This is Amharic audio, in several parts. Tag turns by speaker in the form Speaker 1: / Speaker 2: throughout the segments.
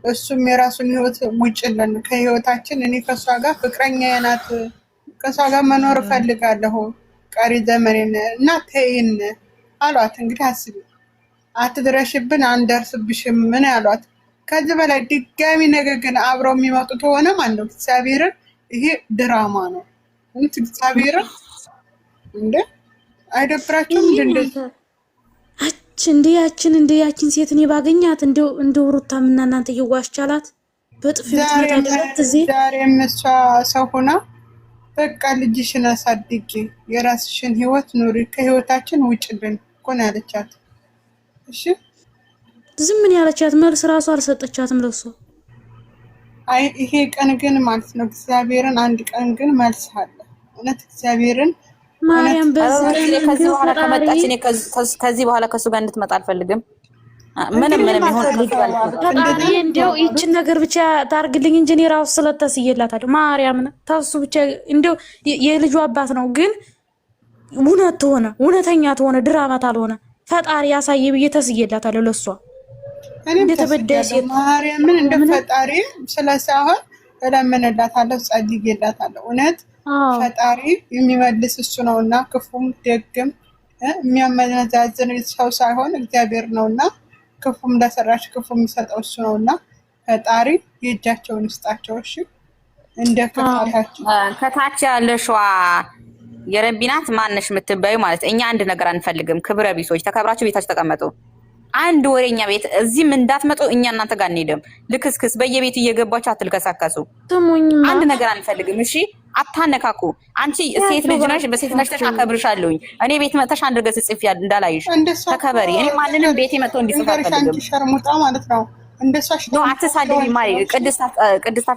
Speaker 1: እሱም የራሱን ህይወት ውጭልን ከህይወታችን። እኔ ከሷ ጋር ፍቅረኛዬ ናት፣ ከሷ ጋር መኖር እፈልጋለሁ ቀሪ ዘመኔን እና ተይን አሏት። እንግዲህ አስቢ፣ አትድረሽብን አንደርስብሽም ምን ያሏት። ከዚህ በላይ ድጋሚ ነገር ግን አብረው የሚመጡት ሆነ ማለት ነው እግዚአብሔርን ይሄ ድራማ ነው። እግዚአብሔርን እንደ አይደብራችሁም?
Speaker 2: እንደ ያችን ሴት እኔ ባገኛት እንደው ሩታ ምና እናንተ እየዋሻላት በጥፊ ምትመታለት እዚህ
Speaker 1: ዛሬም እሷ ሰው ሆና በቃ ልጅሽን አሳድጊ፣ የራስሽን ህይወት ኑሪ፣ ከህይወታችን ውጭልን እኮ ነው ያለቻት። እሺ
Speaker 2: ዝም ምን ያለቻት መልስ ራሱ አልሰጠቻትም ለሷ።
Speaker 1: አይ ይሄ ቀን ግን ማለት ነው እግዚአብሔርን አንድ ቀን ግን መልስ አለ። እውነት እግዚአብሔርን
Speaker 2: ማርያም
Speaker 3: ከዚህ በኋላ ከመጣች እኔ ከዚህ በኋላ ከሱ ጋር እንድትመጣ አልፈልግም። ምንም ይሁን
Speaker 2: እንደው ይችን ነገር ብቻ ታርግልኝ እንጂ እኔ ራሱ ስለተስየላታለሁ። ማርያም ታሱ ብቻ እንደው የልጁ አባት ነው ግን እውነተኛ ተሆነ ድራማ ታልሆነ ፈጣሪ ያሳየ ብዬ ተስየላታለሁ ለሷ።
Speaker 1: እንደተበደሰ ማርያምን እንደ ፈጣሪ ስለሳሆን እለምንላታለሁ፣ ጸልይላታለሁ። እውነት ፈጣሪ የሚመልስ እሱ ነውና ክፉም ደግም የሚያመዛዝን ሰው ሳይሆን እግዚአብሔር ነውና ክፉም ለሰራሽ ክፉ የሚሰጠው እሱ ነውና ፈጣሪ የእጃቸውን ይስጣቸው። እሺ እንደ ክፋታቸው
Speaker 3: ከታች ያለሽዋ የረቢናት ማነሽ የምትባዩ ማለት እኛ አንድ ነገር አንፈልግም። ክብረ ቢሶች ተከብራችሁ ቤታችሁ ተቀመጡ። አንድ ወሬኛ ቤት እዚህም እንዳትመጡ። እኛ እናንተ ጋር እንሄድም። ልክስክስ በየቤቱ እየገባችሁ አትልከሳከሱ። አንድ ነገር አንፈልግም። እሺ አታነካኩ። አንቺ ሴት ልጅ ነሽ፣ በሴት ነሽ ተሻከብርሻለሁኝ። እኔ ቤት መጥተሽ አንድ ገጽ ጽፍ እንዳላይሽ ተከበሪ። እኔ ማንንም ቤቴ መጥቶ እንዲጽፍ አልፈልግም።
Speaker 1: ሸርሙጣ ማለት ነው። እንደሷሽ
Speaker 3: ነው። አትሳደቢ ማሪ፣ ቅድስት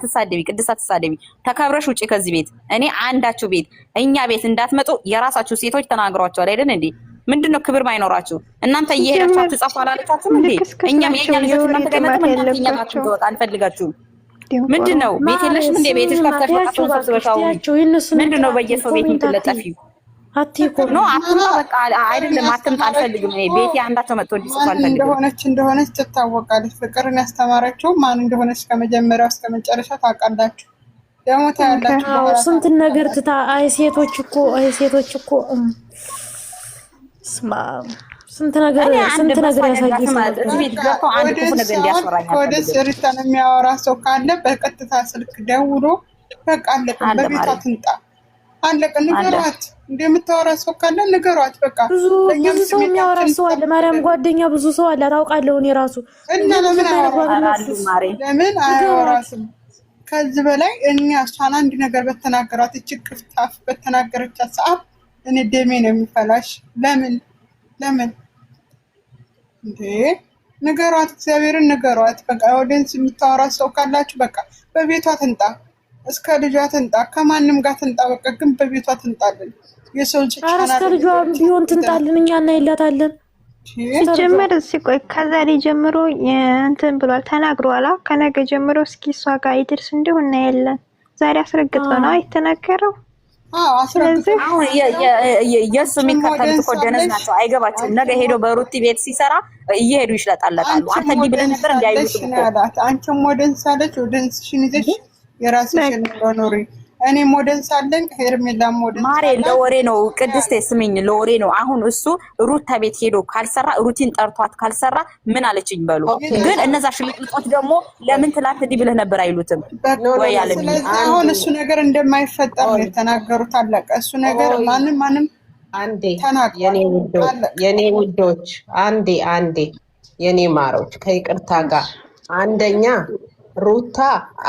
Speaker 3: አትሳደቢ። ተከብረሽ ውጪ ከዚህ ቤት። እኔ አንዳችሁ ቤት እኛ ቤት እንዳትመጡ የራሳችሁ ሴቶች ተናግሯቸዋል አይደል እንዴ? ምንድነው ክብር ማይኖራችሁ? እናንተ እየሄዳችሁ አትጻፉ አላላችሁም እንዴ? እኛም የኛ ልጆች እናንተ ገመተ እናንተ እኛታችሁ ተወጣ አንፈልጋችሁ። ምንድነው ቤት የለሽም እንዴ? ቤትሽ ከፍተሽ ወጣችሁ ሰብስበሻው ምንድነው በየሰው ቤት የምትለጠፊው?
Speaker 2: አትይኮ
Speaker 3: ነው አትማ በቃ አይደለም አትምጣ አልፈልግም። እኔ ቤት አንዳቸው መጥቶ እንዲጽፍ አልፈልግም።
Speaker 1: እንደሆነች ትታወቃለች። ፍቅርን ያስተማረችው ማን እንደሆነች ከመጀመሪያው እስከ መጨረሻ ታውቃላችሁ። ደግሞ ታያላችሁ።
Speaker 2: ስንት ነገር ትታ ሴቶች እኮ ስንት ነገር ያሳየኛል።
Speaker 1: ወደ ሪታን የሚያወራ ሰው ካለ በቀጥታ ስልክ ደውሎ በቃ አለቀ፣ በቤቷ ትምጣ፣ አለቀ። ንገሯት፣ እንደምታወራ ሰው ካለ ንገሯት። በቃ
Speaker 2: ብዙ ሰው የሚያወራ ሰው አለ። ማርያም ጓደኛ ብዙ ሰው አለ ታውቃለሁ። እኔ ራሱ
Speaker 1: እና ለምን አያወራትም? ከዚህ በላይ እኛ እሷን አንድ ነገር በተናገራት እጅግ ክፍታፍ በተናገረቻት ሰዓት እኔ ደሜ ነው የሚፈላሽ። ለምን እንዴ? ንገሯት፣ እግዚአብሔርን ንገሯት። በቃ ኦዲየንስ የምታወራ ሰው ካላችሁ በቃ በቤቷ ትንጣ፣ እስከ ልጇ ትንጣ፣ ከማንም ጋር ትንጣ። በቃ ግን በቤቷ ትንጣልን። የሰው ጫና
Speaker 2: እስከ ልጇ ቢሆን ትንጣልን፣ እኛ እናይላታለን።
Speaker 4: ሲጀመር ሲቆይ ከዛሬ ጀምሮ እንትን ብሏል ተናግሯላ። ከነገ ጀምሮ እስኪ እሷ ጋር ይድርስ እንደው እናያለን። ዛሬ አስረግጦ ነው የተናገረው።
Speaker 3: የእሱ የሚከተሉት እኮ ደነዝ ናቸው፣ አይገባቸውም። ነገ ሄዶ በሩቲ ቤት ሲሰራ እየሄዱ ይሽለጣለታሉ። አንተ እንዲህ ብለህ ነበር እንዳይሉት
Speaker 1: ያላት። አንቺም ወደንስ አለች፣ ወደንስሽን ይዘሽ የራስሽን ኖሪ። እኔም ወደንስ አለኝ፣ ሄርሜላም ወደንስ
Speaker 3: ማሬ። ለወሬ ነው ቅድስት ስሚኝ፣ ለወሬ ነው። አሁን እሱ ሩታ ቤት ሄዶ ካልሰራ ሩቲን ጠርቷት ካልሰራ ምን አለችኝ በሉ። ግን እነዛ ሽልጥልጦች ደግሞ ለምን ትላት እንዲህ ብለህ ነበር አይሉትም ወይ ያለኝ።
Speaker 1: አሁን እሱ ነገር እንደማይፈጠር ነው የተናገሩት። አለቀ። እሱ ነገር ማንም
Speaker 5: አንዴ የኔ ውዶች አንዴ የኔ ማሮች ከይቅርታ ጋር አንደኛ ሩታ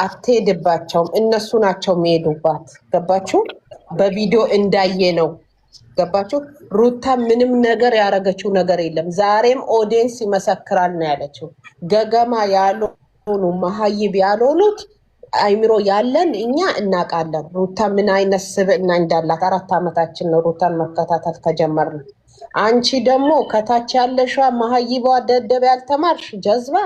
Speaker 5: አትሄድባቸውም፣ እነሱ ናቸው የሚሄዱባት። ገባችሁ? በቪዲዮ እንዳየ ነው። ገባችሁ? ሩታ ምንም ነገር ያደረገችው ነገር የለም። ዛሬም ኦዲየንስ ይመሰክራል ነው ያለችው። ገገማ ያልሆኑ መሀይብ ያልሆኑት አይምሮ ያለን እኛ እናውቃለን። ሩታ ምን አይነት ስብዕና እንዳላት 4 ዓመታችን ነው ሩታን መከታተል ከጀመርን። አንቺ ደግሞ ከታች ያለሽዋ መሀይቧ ደደብ ያልተማርሽ ጀዝባ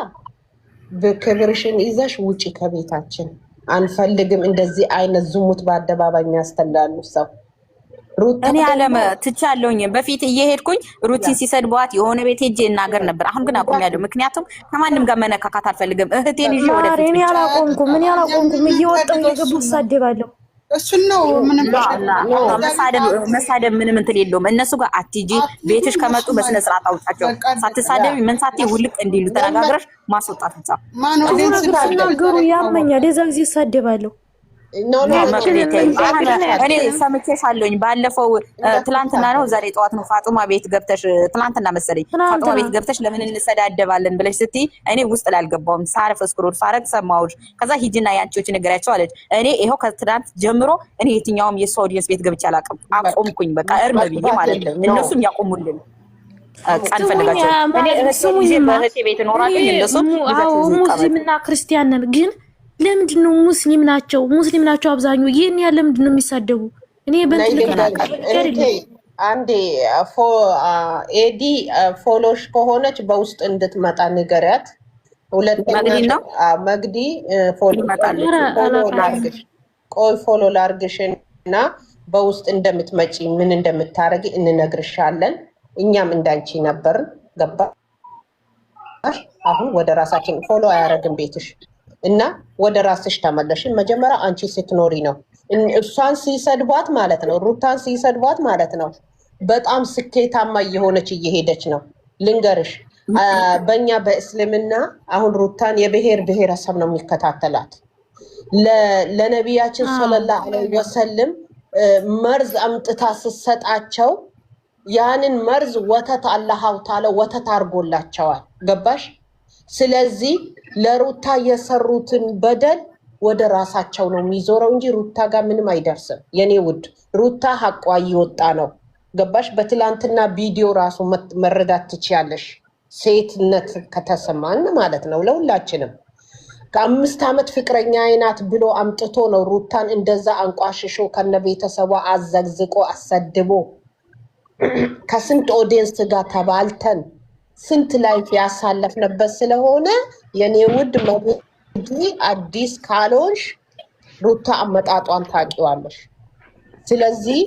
Speaker 5: በክብርሽን ይዘሽ ውጪ ከቤታችን። አንፈልግም እንደዚህ አይነት ዝሙት በአደባባይ የሚያስተላሉ ሰው።
Speaker 3: እኔ አለም ትቻለሁኝ። በፊት እየሄድኩኝ ሩቲን ሲሰድቧት የሆነ ቤት ሄጄ እናገር ነበር። አሁን ግን አቁሜያለሁ። ምክንያቱም ከማንም ጋር መነካካት አልፈልግም። እህቴን ይዤ ወደፊት
Speaker 2: እኔ አላቆምኩም። እየወጣሁ እየገቡ እሳደባለሁ።
Speaker 1: እሱን ነው ምንም
Speaker 3: መሳደብ ምንም እንትን የለውም። እነሱ ጋር አትጂ። ቤትሽ ከመጡ በስነ ስርዓት አውጣቸው። ሳትሳደቢ ምን ሳትይ ውልቅ እንዲሉ ተነጋግረሽ ማስወጣት ብቻ።
Speaker 2: ሲናገሩ ያመኛል። የዛ ጊዜ እሳደባለሁ።
Speaker 3: እኔ ሰምቼሻለሁኝ። ባለፈው ትላንትና ነው ዛሬ ጠዋት ነው ፋጡማ ቤት ገብተሽ ትላንትና መሰለኝ ፋጡማ ቤት ገብተሽ ለምን እንሰዳደባለን ብለሽ ስትይ እኔ ውስጥ ላይ አልገባሁም። ሳረፍ ስክሮል ሳረግ ሰማሁሽ። ከዛ ሂጂና ያንቺዎች ንገሪያቸው አለች። እኔ ይሄው ከትላንት ጀምሮ እኔ የትኛውም የሱ ኦዲየንስ ቤት ገብቼ አላውቅም። አቆምኩኝ በቃ እርም ብዬ ማለት ነው። እነሱም ያቆሙልን ቃል ፈልጋቸው እኔ እህቴ ቤት እኖራለሁ። እነሱ
Speaker 2: ሙስሊምና ክርስቲያን ነን ግን ለምንድን ነው ሙስሊም ናቸው አብዛኛው ይሄን ያለ ለምንድን ነው የሚሳደቡ? እኔ
Speaker 5: አንዴ ኤዲ ፎሎሽ ከሆነች በውስጥ እንድትመጣ ንገሪያት። ሁለተኛ መግዲ ፎሎ ላርግሽ እና በውስጥ እንደምትመጪ ምን እንደምታረጊ እንነግርሻለን። እኛም እንዳንቺ ነበርን። ገባ አሁን ወደ ራሳችን ፎሎ አያረግም ቤትሽ እና ወደ ራስሽ ተመለሽን። መጀመሪያ አንቺ ስትኖሪ ነው። እሷን ሲሰድቧት ማለት ነው፣ ሩታን ሲሰድቧት ማለት ነው። በጣም ስኬታማ እየሆነች እየሄደች ነው። ልንገርሽ በእኛ በእስልምና አሁን ሩታን የብሔር ብሔረሰብ ነው የሚከታተላት። ለነቢያችን ሰለላሁ ዐለይሂ ወሰለም መርዝ አምጥታ ስትሰጣቸው ያንን መርዝ ወተት አላህ ተዓላ ወተት አድርጎላቸዋል። ገባሽ? ስለዚህ ለሩታ የሰሩትን በደል ወደ ራሳቸው ነው የሚዞረው እንጂ ሩታ ጋር ምንም አይደርስም። የኔ ውድ ሩታ ሀቋ እየወጣ ነው። ገባሽ? በትላንትና ቪዲዮ ራሱ መረዳት ትችያለሽ። ሴትነት ከተሰማን ማለት ነው ለሁላችንም። ከ5 ዓመት ፍቅረኛ አይናት ብሎ አምጥቶ ነው ሩታን እንደዛ አንቋሽሾ ከነ ቤተሰቧ አዘግዝቆ አሰድቦ ከስንት ኦዲየንስ ጋር ተባልተን ስንት ላይፍ ያሳለፍነበት ስለሆነ የኔ ውድ መግዲ አዲስ ካልሆንሽ ሩታ አመጣጧን ታውቂዋለሽ። ስለዚህ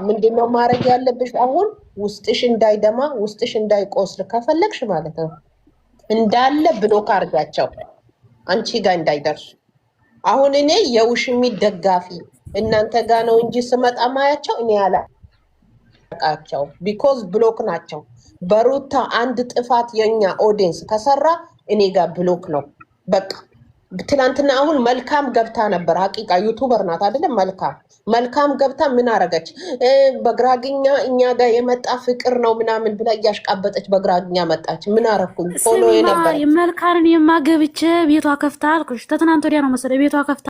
Speaker 5: ምንድነው ማድረግ ያለብሽ? አሁን ውስጥሽ እንዳይደማ ውስጥሽ እንዳይቆስል ከፈለግሽ ማለት ነው እንዳለ ብሎክ አድርጋቸው አንቺ ጋር እንዳይደርሱ። አሁን እኔ የውሽሚት ደጋፊ እናንተ ጋር ነው እንጂ ስመጣ ማያቸው እኔ ያላቃቸው ቢኮዝ ብሎክ ናቸው። በሩታ አንድ ጥፋት የኛ ኦዲየንስ ከሰራ እኔ ጋር ብሎክ ነው በቃ። ትናንትና አሁን መልካም ገብታ ነበር። ሀቂቃ ዩቱበር ናት አይደለም? መልካም ገብታ ምን አረገች? በግራግኛ እኛ ጋር የመጣ ፍቅር ነው ምናምን ብላ እያሽቃበጠች በግራግኛ መጣች። ምን አረኩኝ? ፎሎ ነበር
Speaker 2: መልካርን የማገብቼ ቤቷ ከፍታ አልኩሽ። ተትናንት ወዲያ ነው መሰለኝ ቤቷ ከፍታ